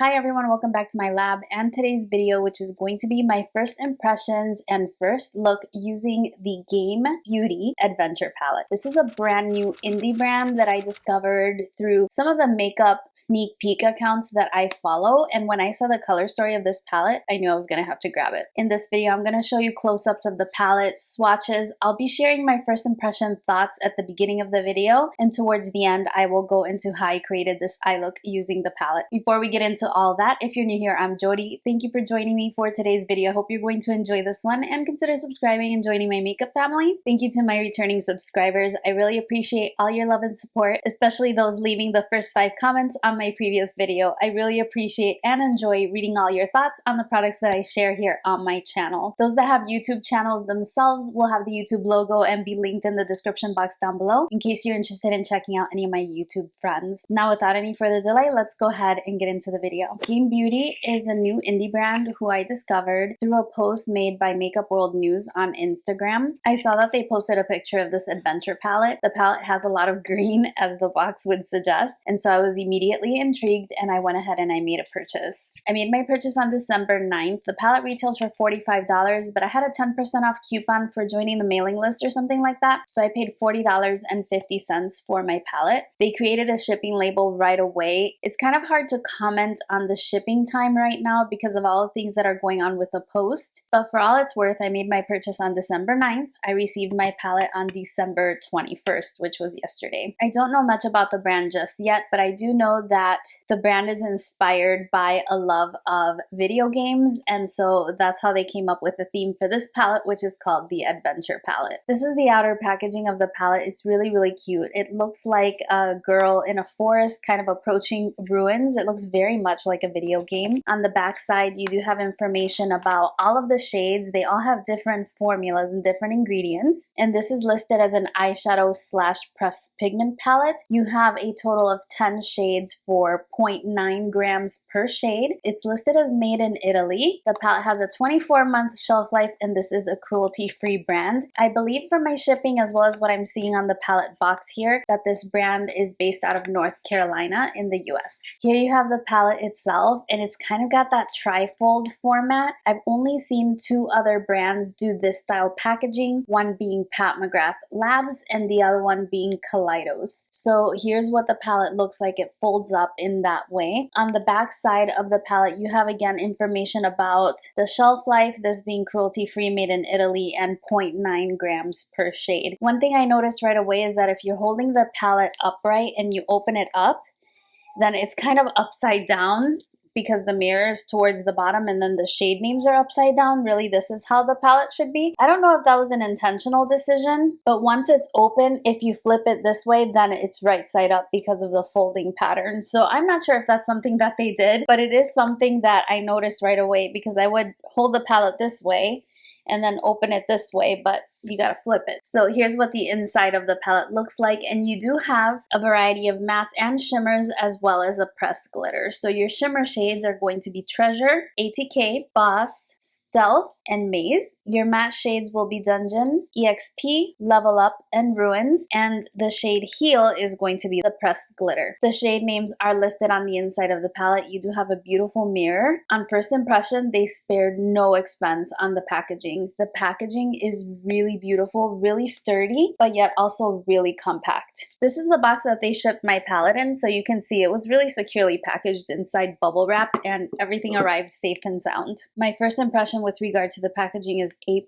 Hi everyone, welcome back to my lab and today's video, which is going to be my first impressions and first look using the Game Beauty Adventure Palette. This is a brand new indie brand that I discovered through some of the makeup sneak peek accounts that I follow, and when I saw the color story of this palette, I knew I was going to have to grab it. In this video, I'm going to show you close-ups of the palette, swatches. I'll be sharing my first impression thoughts at the beginning of the video, and towards the end, I will go into how I created this eye look using the palette. Before we get into all that, if you're new here, I'm Jody. Thank you for joining me for today's video. I hope you're going to enjoy this one and consider subscribing and joining my makeup family. Thank you to my returning subscribers. I really appreciate all your love and support, especially those leaving the first 5 comments on my previous video. I really appreciate and enjoy reading all your thoughts on the products that I share here on my channel. Those that have YouTube channels themselves will have the YouTube logo and be linked in the description box down below in case you're interested in checking out any of my YouTube friends. Now, without any further delay, let's go ahead and get into the video. Game Beauty is a new indie brand who I discovered through a post made by Makeup World News on Instagram. I saw that they posted a picture of this adventure palette. The palette has a lot of green, as the box would suggest, and so I was immediately intrigued and I went ahead and I made a purchase. I made my purchase on December 9th. The palette retails for $45, but I had a 10% off coupon for joining the mailing list or something like that, so I paid $40.50 for my palette. They created a shipping label right away. It's kind of hard to comment on the shipping time right now because of all the things that are going on with the post, but for all it's worth, I made my purchase on December 9th. I received my palette on December 21st, which was yesterday. I don't know much about the brand just yet, but I do know that the brand is inspired by a love of video games, and so that's how they came up with the theme for this palette, which is called the Adventure Palette. This is the outer packaging of the palette. It's really, really cute. It looks like a girl in a forest kind of approaching ruins. It looks very much like a video game. On the back side, you do have information about all of the shades. They all have different formulas and different ingredients, and this is listed as an eyeshadow / pressed pigment palette. You have a total of 10 shades for 0.9 grams per shade. It's listed as made in Italy. The palette has a 24-month shelf life, and this is a cruelty-free brand. I believe from my shipping as well as what I'm seeing on the palette box here that this brand is based out of North Carolina in the US. Here you have the palette itself, and it's kind of got that trifold format. I've only seen 2 other brands do this style packaging, one being Pat McGrath Labs and the other one being Kaleidos. So here's what the palette looks like. It folds up in that way. On the back side of the palette, you have again information about the shelf life, this being cruelty-free, made in Italy, and 0.9 grams per shade. One thing I noticed right away is that if you're holding the palette upright and you open it up, then it's kind of upside down because the mirror is towards the bottom and then the shade names are upside down. Really, this is how the palette should be. I don't know if that was an intentional decision, but once it's open, if you flip it this way, then it's right side up because of the folding pattern. So I'm not sure if that's something that they did, but it is something that I noticed right away because I would hold the palette this way and then open it this way, but you gotta flip it. So here's what the inside of the palette looks like, and you do have a variety of mattes and shimmers as well as a pressed glitter. So your shimmer shades are going to be Treasure, ATK, Boss, Stealth, and Maze. Your matte shades will be Dungeon, EXP, Level Up, and Ruins, and the shade Heal is going to be the pressed glitter. The shade names are listed on the inside of the palette. You do have a beautiful mirror. On first impression, they spared no expense on the packaging. The packaging is really beautiful, really sturdy, but yet also really compact. This is the box that they shipped my palette in, so you can see it was really securely packaged inside bubble wrap and everything arrived safe and sound. My first impression with regard to the packaging is A++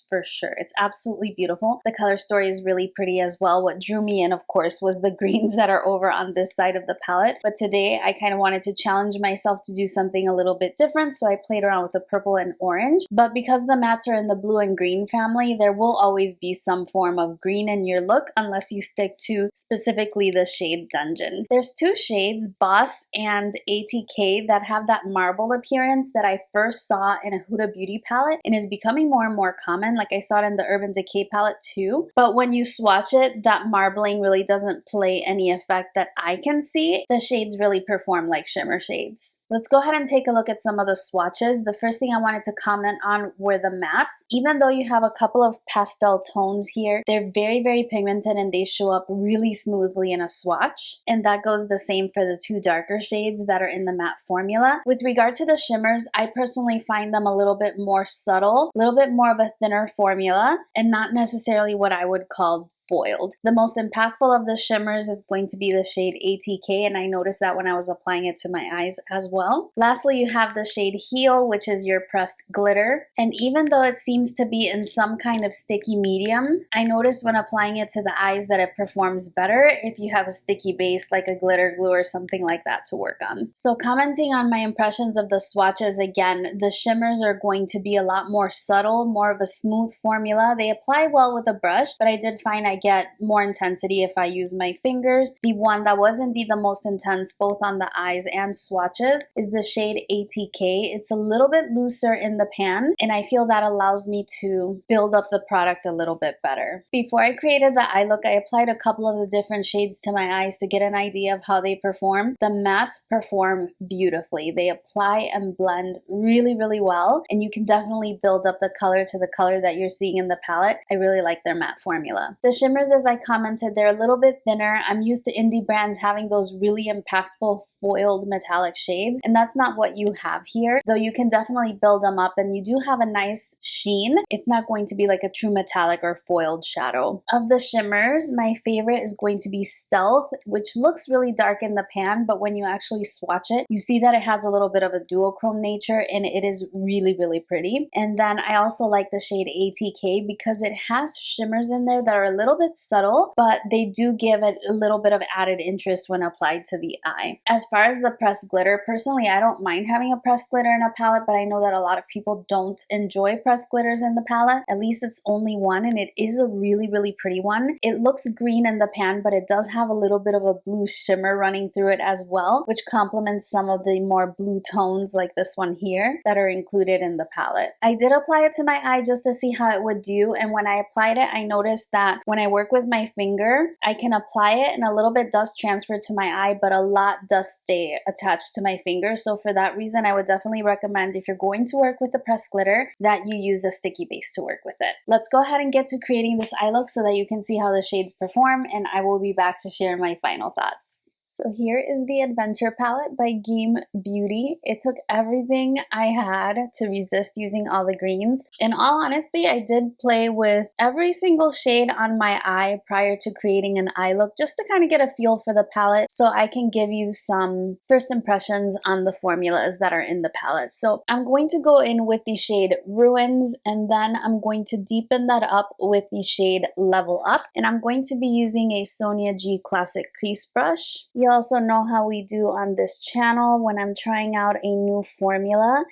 for sure. It's absolutely beautiful. The color story is really pretty as well. What drew me in, of course, was the greens that are over on this side of the palette, but today I kind of wanted to challenge myself to do something a little bit different, so I played around with the purple and orange. But because the mattes are in the blue and green family, there will always be some form of green in your look unless you stick to specifically the shade Dungeon. There's 2 shades, Boss and ATK, that have that marble appearance that I first saw in a Huda Beauty palette and is becoming more and more common. Like I saw it in the Urban Decay palette too. But when you swatch it, that marbling really doesn't play any effect that I can see. The shades really perform like shimmer shades. Let's go ahead and take a look at some of the swatches. The first thing I wanted to comment on were the mattes. Even though you have a couple of pastel tones here, they're very, very pigmented and they show up really smoothly in a swatch. And that goes the same for the two darker shades that are in the matte formula. With regard to the shimmers, I personally find them a little bit more subtle, a little bit more of a thinner formula, and not necessarily what I would call foiled. The most impactful of the shimmers is going to be the shade ATK, and I noticed that when I was applying it to my eyes as well. Lastly, you have the shade Heal, which is your pressed glitter. And even though it seems to be in some kind of sticky medium, I noticed when applying it to the eyes that it performs better if you have a sticky base like a glitter glue or something like that to work on. So commenting on my impressions of the swatches, again, the shimmers are going to be a lot more subtle, more of a smooth formula. They apply well with a brush, but I did find I get more intensity if I use my fingers. The one that was indeed the most intense both on the eyes and swatches is the shade ATK. It's a little bit looser in the pan, and I feel that allows me to build up the product a little bit better. Before I created the eye look, I applied a couple of the different shades to my eyes to get an idea of how they perform. The mattes perform beautifully. They apply and blend really, really well, and you can definitely build up the color to the color that you're seeing in the palette. I really like their matte formula. The shimmers, as I commented, they're a little bit thinner. I'm used to indie brands having those really impactful foiled metallic shades, and that's not what you have here, though you can definitely build them up and you do have a nice sheen. It's not going to be like a true metallic or foiled shadow. Of the shimmers, my favorite is going to be Stealth, which looks really dark in the pan, but when you actually swatch it, you see that it has a little bit of a duochrome nature and it is really, really pretty. And then I also like the shade ATK because it has shimmers in there that are a little bit subtle, but they do give it a little bit of added interest when applied to the eye. As far as the pressed glitter, personally, I don't mind having a pressed glitter in a palette, but I know that a lot of people don't enjoy pressed glitters in the palette. At least it's only one, and it is a really, really pretty one. It looks green in the pan, but it does have a little bit of a blue shimmer running through it as well, which complements some of the more blue tones like this one here that are included in the palette. I did apply it to my eye just to see how it would do, and when I applied it, I noticed that when I work with my finger, I can apply it and a little bit does transfer to my eye, but a lot does stay attached to my finger. So for that reason, I would definitely recommend, if you're going to work with the pressed glitter, that you use a sticky base to work with it. Let's go ahead and get to creating this eye look so that you can see how the shades perform, and I will be back to share my final thoughts. So here is the Adventure Palette by Game Beauty. It took everything I had to resist using all the greens. In all honesty, I did play with every single shade on my eye prior to creating an eye look, just to kind of get a feel for the palette so I can give you some first impressions on the formulas that are in the palette. So I'm going to go in with the shade Ruins, and then I'm going to deepen that up with the shade Level Up, and I'm going to be using a Sonia G Classic Crease Brush. You also know how we do on this channel when I'm trying out a new formula.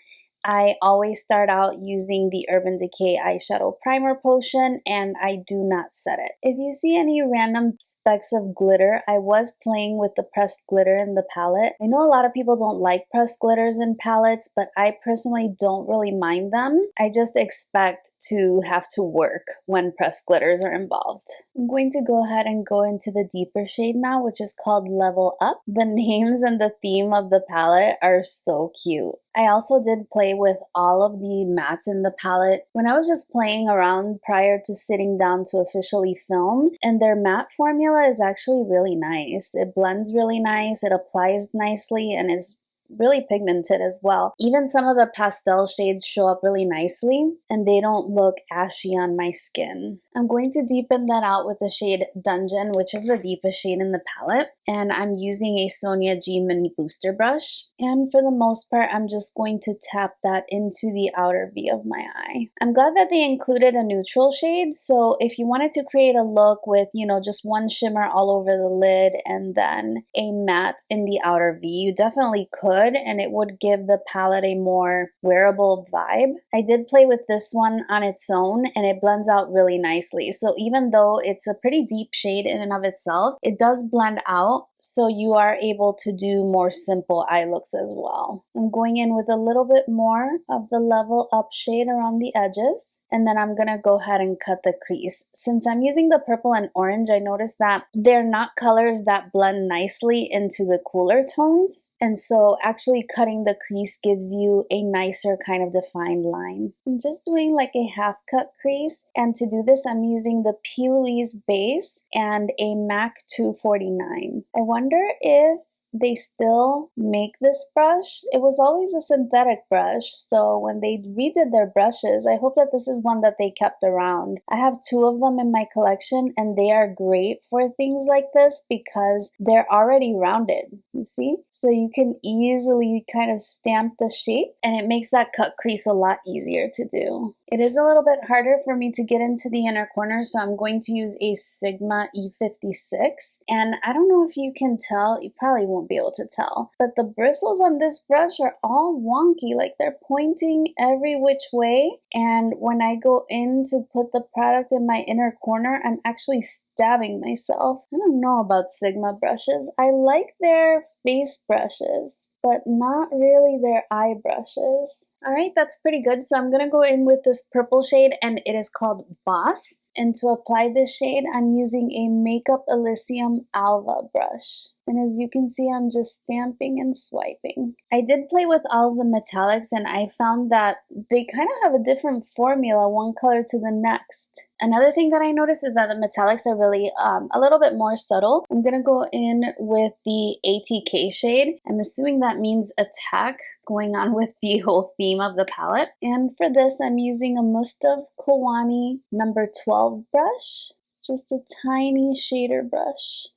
I always start out using the Urban Decay Eyeshadow Primer Potion, and I do not set it. If you see any random specks of glitter, I was playing with the pressed glitter in the palette. I know a lot of people don't like pressed glitters in palettes, but I personally don't really mind them. I just expect to have to work when pressed glitters are involved. I'm going to go ahead and go into the deeper shade now, which is called Level Up. The names and the theme of the palette are so cute. I also did play with all of the mattes in the palette when I was just playing around prior to sitting down to officially film, and their matte formula is actually really nice. It blends really nice, it applies nicely, and is really pigmented as well. Even some of the pastel shades show up really nicely and they don't look ashy on my skin. I'm going to deepen that out with the shade Dungeon, which is the deepest shade in the palette, and I'm using a Sonia G Mini Booster Brush. And for the most part, I'm just going to tap that into the outer V of my eye. I'm glad that they included a neutral shade, so if you wanted to create a look with, just one shimmer all over the lid and then a matte in the outer V, you definitely could, and it would give the palette a more wearable vibe. I did play with this one on its own, and it blends out really nicely. So even though it's a pretty deep shade in and of itself, it does blend out so you are able to do more simple eye looks as well. I'm going in with a little bit more of the level up shade around the edges, and then I'm gonna go ahead and cut the crease. Since I'm using the purple and orange, I noticed that they're not colors that blend nicely into the cooler tones, and so actually cutting the crease gives you a nicer kind of defined line. I'm just doing like a half cut crease, and to do this I'm using the P. Louise base and a MAC 249. I wonder if they still make this brush. It was always a synthetic brush, so when they redid their brushes, I hope that this is one that they kept around. I have two of them in my collection, and they are great for things like this because they're already rounded, you see? So you can easily kind of stamp the shape, and it makes that cut crease a lot easier to do. It is a little bit harder for me to get into the inner corner, so I'm going to use a Sigma E56. And I don't know if you can tell, you probably won't be able to tell, but the bristles on this brush are all wonky, like they're pointing every which way. And when I go in to put the product in my inner corner, I'm actually stabbing myself. I don't know about Sigma brushes. I like their face brushes, but not really their eye brushes. All right, that's pretty good. So I'm gonna go in with this purple shade, and it is called Boss. And to apply this shade, I'm using a Makeup Elysium Alva brush. And as you can see, I'm just stamping and swiping. I did play with all of the metallics, and I found that they kind of have a different formula, one color to the next. Another thing that I noticed is that the metallics are really a little bit more subtle. I'm gonna go in with the ATK shade. I'm assuming that means attack, going on with the whole theme of the palette. And for this, I'm using a Mustav Kawani number 12 brush. It's just a tiny shader brush.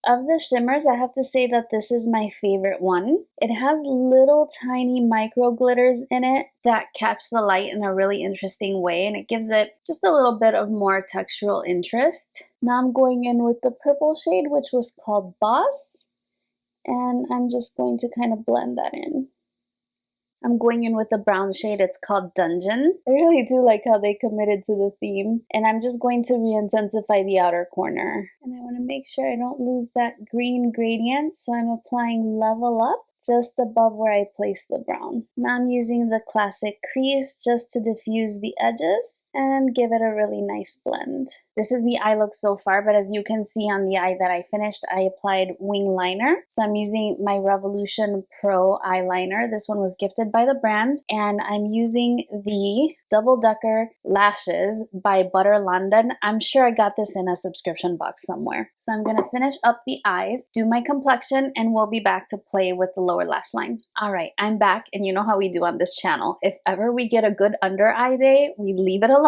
Of the shimmers, I have to say that this is my favorite one. It has little tiny micro glitters in it that catch the light in a really interesting way, and it gives it just a little bit of more textural interest. Now I'm going in with the purple shade, which was called Boss, and I'm just going to kind of blend that in. I'm going in with the brown shade, it's called Dungeon. I really do like how they committed to the theme. And I'm just going to re-intensify the outer corner. And I want to make sure I don't lose that green gradient, so I'm applying Level Up just above where I placed the brown. Now I'm using the classic crease just to diffuse the edges and give it a really nice blend. This is the eye look so far, but as you can see on the eye that I finished, I applied wing liner. So I'm using my Revolution Pro eyeliner. This one was gifted by the brand, and I'm using the Double Decker Lashes by Butter London. I'm sure I got this in a subscription box somewhere. So I'm gonna finish up the eyes, do my complexion, and we'll be back to play with the lower lash line. All right, I'm back, and you know how we do on this channel. If ever we get a good under eye day, we leave it alone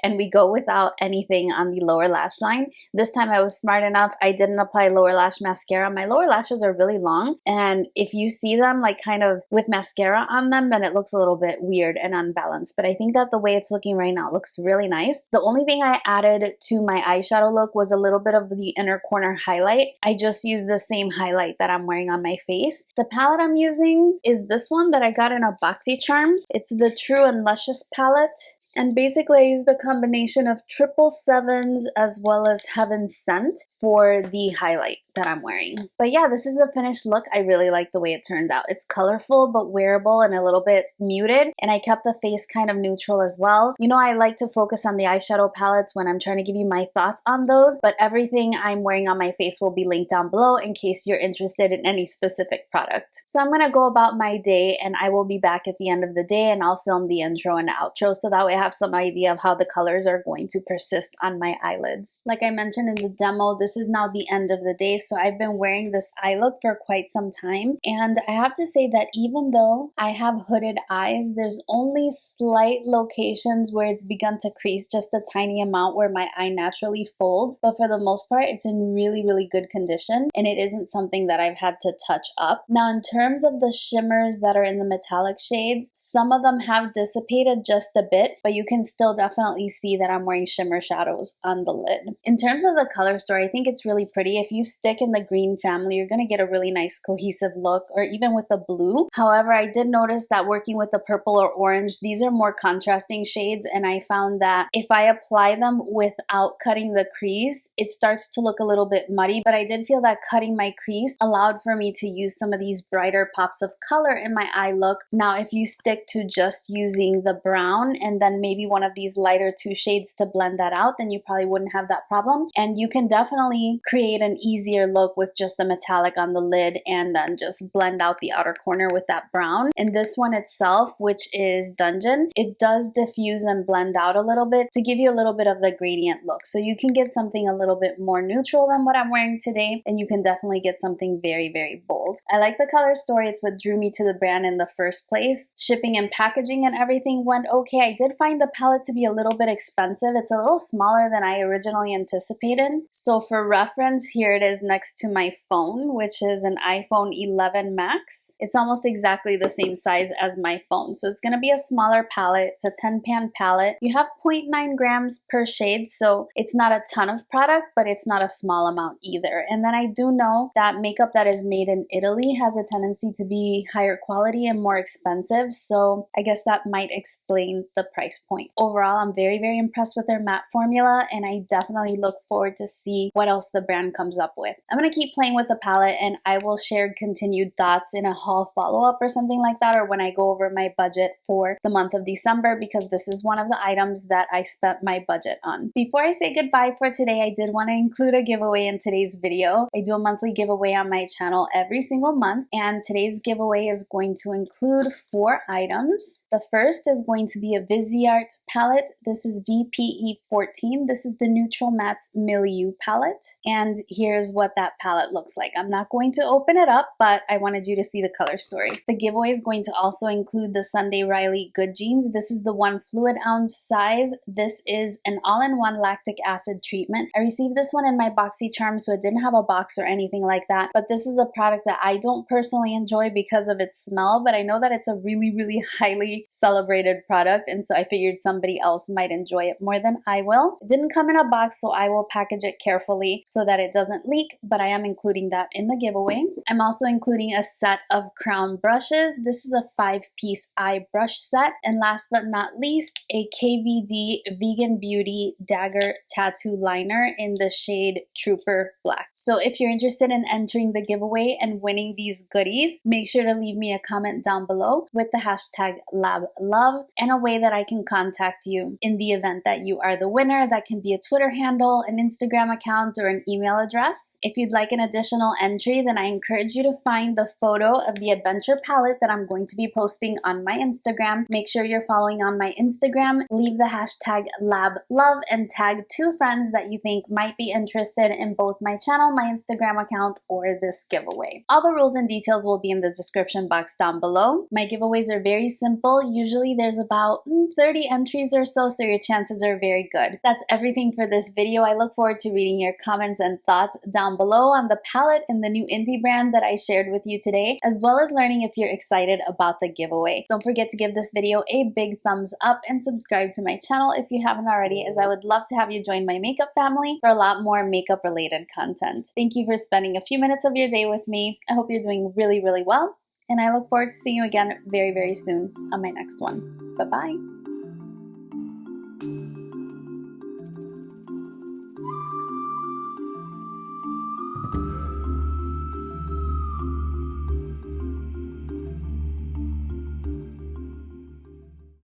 and we go without anything on the lower lash line. This time I was smart enough, I didn't apply lower lash mascara. My lower lashes are really long, and if you see them like kind of with mascara on them, then it looks a little bit weird and unbalanced. But I think that the way it's looking right now looks really nice. The only thing I added to my eyeshadow look was a little bit of the inner corner highlight. I just used the same highlight that I'm wearing on my face. The palette I'm using is this one that I got in a BoxyCharm. It's the True and Luscious palette. And basically I used a combination of 777s as well as Heaven Sent for the highlight that I'm wearing. But yeah, this is the finished look. I really like the way it turned out. It's colorful but wearable and a little bit muted, and I kept the face kind of neutral as well. You know, I like to focus on the eyeshadow palettes when I'm trying to give you my thoughts on those, but everything I'm wearing on my face will be linked down below in case you're interested in any specific product. So I'm gonna go about my day, and I will be back at the end of the day and I'll film the intro and outro so that way I have some idea of how the colors are going to persist on my eyelids. Like I mentioned in the demo, this is now the end of the day, so I've been wearing this eye look for quite some time, and I have to say that even though I have hooded eyes, there's only slight locations where it's begun to crease, just a tiny amount where my eye naturally folds, but for the most part it's in really, really good condition, and it isn't something that I've had to touch up. Now in terms of the shimmers that are in the metallic shades, some of them have dissipated just a bit, but you can still definitely see that I'm wearing shimmer shadows on the lid. In terms of the color story, I think it's really pretty. If you stick like in the green family, you're going to get a really nice cohesive look, or even with the blue. However, I did notice that working with the purple or orange, these are more contrasting shades, and I found that if I apply them without cutting the crease, it starts to look a little bit muddy, but I did feel that cutting my crease allowed for me to use some of these brighter pops of color in my eye look. Now, if you stick to just using the brown and then maybe one of these lighter two shades to blend that out, then you probably wouldn't have that problem. And you can definitely create an easier look with just a metallic on the lid and then just blend out the outer corner with that brown. And this one itself, which is Dungeon, it does diffuse and blend out a little bit to give you a little bit of the gradient look. So you can get something a little bit more neutral than what I'm wearing today, and you can definitely get something very, very bold. I like the color story. It's what drew me to the brand in the first place. Shipping and packaging and everything went okay. I did find the palette to be a little bit expensive. It's a little smaller than I originally anticipated. So for reference, here it is next to my phone, which is an iPhone 11 Max. It's almost exactly the same size as my phone. So it's going to be a smaller palette. It's a 10-pan palette. You have 0.9 grams per shade, so it's not a ton of product, but it's not a small amount either. And then I do know that makeup that is made in Italy has a tendency to be higher quality and more expensive, so I guess that might explain the price point. Overall, I'm very, very impressed with their matte formula, and I definitely look forward to see what else the brand comes up with. I'm going to keep playing with the palette, and I will share continued thoughts in a haul follow-up or something like that, or when I go over my budget for the month of December, because this is one of the items that I spent my budget on. Before I say goodbye for today, I did want to include a giveaway in today's video. I do a monthly giveaway on my channel every single month, and today's giveaway is going to include 4 items. The first is going to be a Viseart palette. This is VPE14. This is the Neutral Mattes Milieu palette, and here's what that palette looks like. I'm not going to open it up, but I wanted you to see the color story. The giveaway is going to also include the Sunday Riley Good Jeans. This is the 1 fluid ounce size. This is an all-in-one lactic acid treatment. I received this one in my BoxyCharm, so it didn't have a box or anything like that, but this is a product that I don't personally enjoy because of its smell, but I know that it's a really, really highly celebrated product, and so I figured somebody else might enjoy it more than I will. It didn't come in a box, so I will package it carefully so that it doesn't leak, but I am including that in the giveaway. I'm also including a set of crown brushes. This is a 5-piece eye brush set, and last but not least, a KVD Vegan Beauty Dagger Tattoo Liner in the shade Trooper Black. So if you're interested in entering the giveaway and winning these goodies, make sure to leave me a comment down below with the hashtag LabLove and a way that I can contact you in the event that you are the winner. That can be a Twitter handle, an Instagram account, or an email address. If you'd like an additional entry, then I encourage you to find the photo of the adventure palette that I'm going to be posting on my Instagram. Make sure you're following on my Instagram, leave the hashtag LabLove, and tag 2 friends that you think might be interested in both my channel, my Instagram account, or this giveaway. All the rules and details will be in the description box down below. My giveaways are very simple. Usually there's about 30 entries or so your chances are very good. That's everything for this video. I look forward to reading your comments and thoughts down below on the palette and the new indie brand that I shared with you today, as well as learning if you're excited about the giveaway. Don't forget to give this video a big thumbs up and subscribe to my channel if you haven't already, as I would love to have you join my makeup family for a lot more makeup related content. Thank you for spending a few minutes of your day with me. I hope you're doing really, really well, and I look forward to seeing you again very, very soon on my next one. Bye-bye.